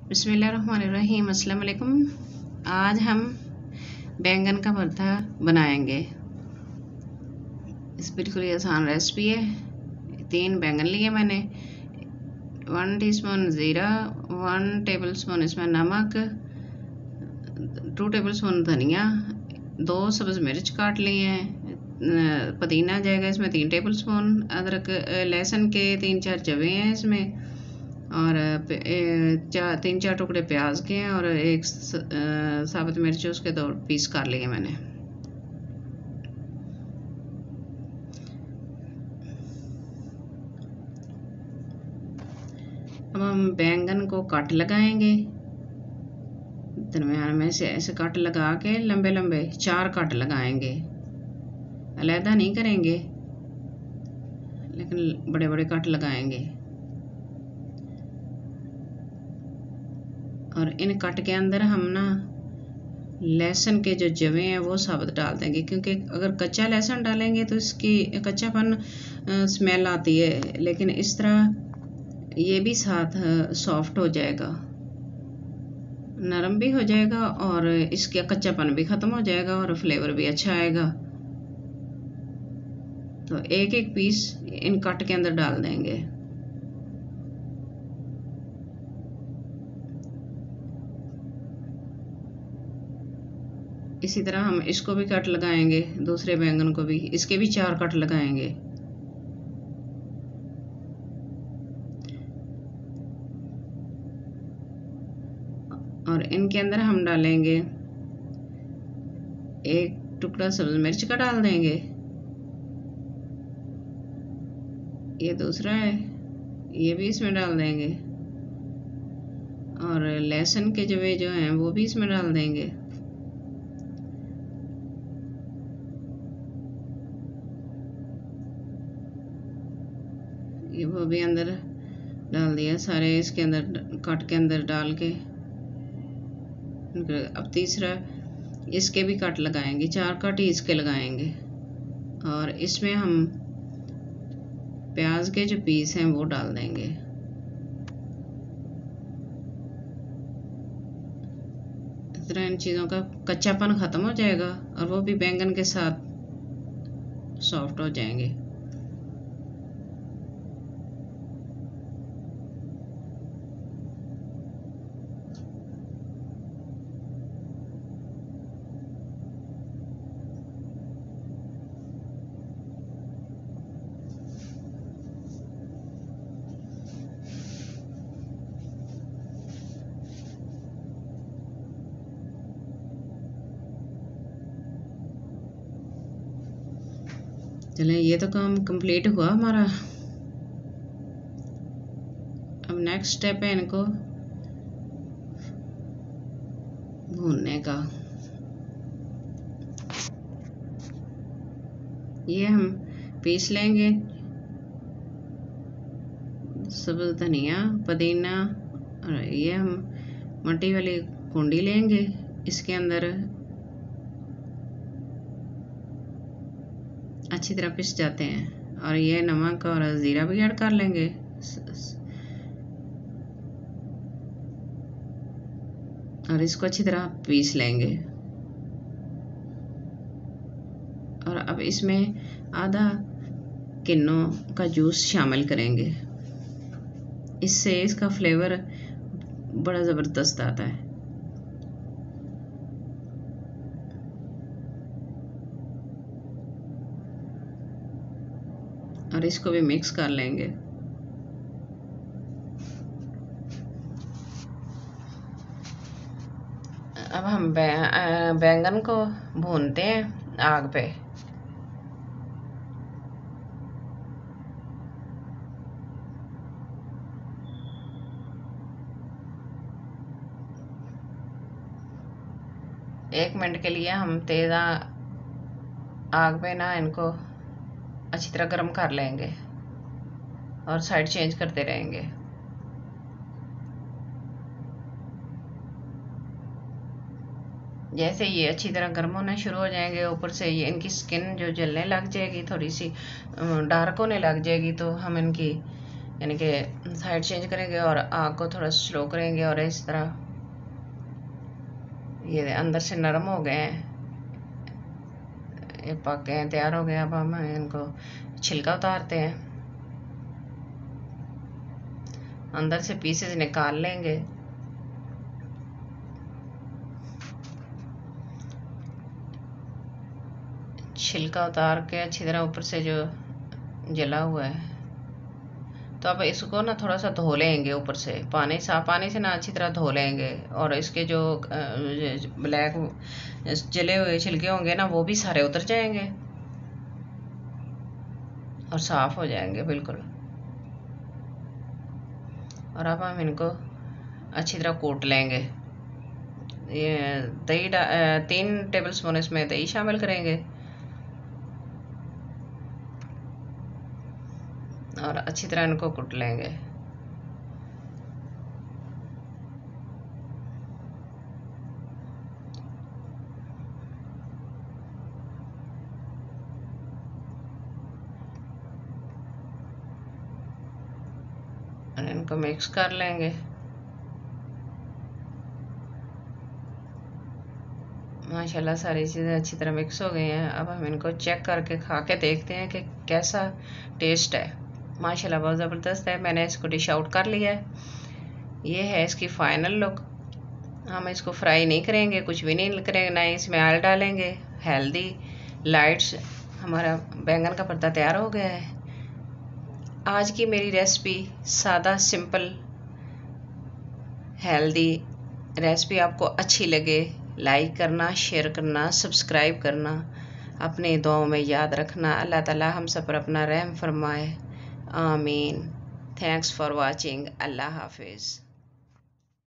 बिस्मिल्लाहिर्रहमानिर्रहीम। अस्सलाम वालेकुम। आज हम बैंगन का भरता बनाएंगे। इस बिल्कुल ही आसान रेसिपी है। 3 बैंगन लिए मैंने, 1 टीस्पून ज़ीरा, 1 टेबलस्पून इसमें नमक, 2 टेबलस्पून धनिया, 2 सब्ज़ मिर्च काट लिए हैं, पुदीना जाएगा इसमें 3 टेबलस्पून, अदरक लहसुन के 3-4 जवे हैं इसमें, और 3-4 टुकड़े प्याज के हैं, और एक साबुत मिर्च उसके 2 पीस कर लिए मैंने। अब हम बैंगन को कट लगाएंगे, दरमियान में से ऐसे कट लगा के लंबे लंबे 4 कट लगाएंगे। अलहदा नहीं करेंगे, लेकिन बड़े बड़े कट लगाएंगे। और इन कट के अंदर हम ना लहसुन के जो जवे हैं वो साबुत डाल देंगे, क्योंकि अगर कच्चा लहसुन डालेंगे तो इसकी कच्चापन स्मेल आती है, लेकिन इस तरह ये भी साथ सॉफ्ट हो जाएगा, नरम भी हो जाएगा, और इसका कच्चापन भी ख़त्म हो जाएगा और फ्लेवर भी अच्छा आएगा। तो एक एक पीस इन कट के अंदर डाल देंगे। इसी तरह हम इसको भी कट लगाएंगे, दूसरे बैंगन को भी, इसके भी 4 कट लगाएंगे। और इनके अंदर हम डालेंगे 1 टुकड़ा सब्ज़ मिर्च का डाल देंगे, ये दूसरा है, ये भी इसमें डाल देंगे, और लहसुन के जवे जो हैं वो भी इसमें डाल देंगे। ये वो भी अंदर डाल दिया सारे, इसके अंदर कट के अंदर डाल के। अब तीसरा, इसके भी कट लगाएंगे, 4 कट ही इसके लगाएंगे, और इसमें हम प्याज के जो पीस हैं वो डाल देंगे। इस तरह इन चीज़ों का कच्चापन ख़त्म हो जाएगा और वो भी बैंगन के साथ सॉफ्ट हो जाएंगे। चलें, ये तो काम कंप्लीट हुआ हमारा। अब नेक्स्ट स्टेप है इनको भूनने का। ये हम पीस लेंगे, सब्ज़ धनिया, पुदीना, और ये हम मट्टी वाली कुंडी लेंगे, इसके अंदर अच्छी तरह पिस जाते हैं, और ये नमक और ज़ीरा भी ऐड कर लेंगे, और इसको अच्छी तरह पीस लेंगे। और अब इसमें आधा किन्नू का जूस शामिल करेंगे, इससे इसका फ्लेवर बड़ा ज़बरदस्त आता है। और इसको भी मिक्स कर लेंगे। अब हम बैंगन को भूनते हैं आग पे। एक मिनट के लिए हम तेज़ आग पे ना इनको अच्छी तरह गर्म कर लेंगे और साइड चेंज करते रहेंगे। जैसे ये अच्छी तरह गर्म होना शुरू हो जाएंगे, ऊपर से ये इनकी स्किन जो जलने लग जाएगी, थोड़ी सी डार्क होने लग जाएगी, तो हम इनकी यानी कि साइड चेंज करेंगे और आग को थोड़ा स्लो करेंगे और इस तरह ये अंदर से नरम हो गए हैं, ये पक गए हैं, तैयार हो गए। अब हम इनको छिलका उतारते हैं, अंदर से पीसेस निकाल लेंगे। छिलका उतार के अच्छी तरह ऊपर से जो जला हुआ है, तो अब इसको ना थोड़ा सा धो लेंगे ऊपर से, साफ पानी से ना अच्छी तरह धो लेंगे। और इसके जो ब्लैक जले हुए छिलके होंगे ना, वो भी सारे उतर जाएंगे और साफ हो जाएंगे बिल्कुल। और अब हम इनको अच्छी तरह कूट लेंगे। ये दही 3 टेबल स्पून इसमें दही शामिल करेंगे और अच्छी तरह इनको कूट लेंगे। और इनको मिक्स कर लेंगे। माशाल्लाह सारी चीज़ें अच्छी तरह मिक्स हो गई हैं। अब हम इनको चेक करके खा के देखते हैं कि कैसा टेस्ट है। माशाल्लाह बहुत ज़बरदस्त है। मैंने इसको डिश आउट कर लिया है। ये है इसकी फाइनल लुक। हम इसको फ्राई नहीं करेंगे, कुछ भी नहीं करेंगे, ना इसमें ऑयल डालेंगे। हेल्दी लाइट्स हमारा बैंगन का भरता तैयार हो गया है। आज की मेरी रेसिपी सादा सिंपल हेल्दी रेसिपी आपको अच्छी लगे, लाइक करना, शेयर करना, सब्सक्राइब करना, अपने दुआओं में याद रखना। अल्लाह ताला हम सब पर अपना रहम फरमाए, आमीन। Thanks for watching. अल्लाह हाफिज़।